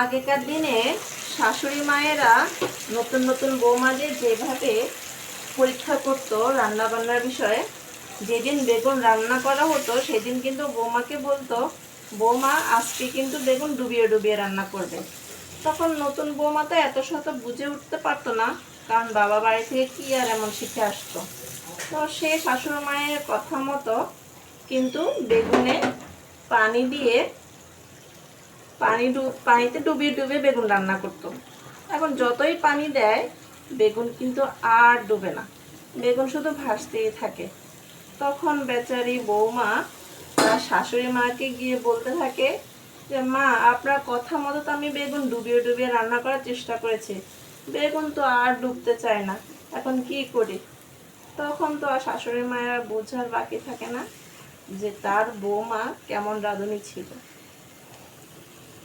আগেকার দিনে শাশুড়ি মায়েরা নতুন নতুন বৌমাদের যেভাবে পরীক্ষা করতো রান্না বান্নার বিষয়ে, যেদিন বেগুন রান্না করা হতো সেদিন কিন্তু বৌমাকে বলতো, বৌমা আজকে কিন্তু বেগুন ডুবিয়ে ডুবিয়ে রান্না করবে। তখন নতুন বৌমা তো এত শত বুঝে উঠতে পারতো না, কারণ বাবা বাড়ি থেকে কি আর এমন শিখে আসতো। তো সে শাশুড়ি মায়ের কথা মতো কিন্তু বেগুনে পানি দিয়ে পানিতে ডুবিয়ে ডুবিয়ে বেগুন রান্না করতো। এখন যতই পানি দেয় বেগুন কিন্তু আর ডুবে না, বেগুন শুধু ভাসতেই থাকে। তখন বেচারি বৌমা তার শাশুড়ি মাকে গিয়ে বলতে থাকে যে, মা আপনার কথা মতো তো আমি বেগুন ডুবিয়ে ডুবিয়ে রান্না করার চেষ্টা করেছি, বেগুন তো আর ডুবতে চায় না, এখন কি করি? তখন তো আর শাশুড়ি মায়ের বোঝার বাকি থাকে না যে তার বৌমা কেমন রাঁধুনি ছিল।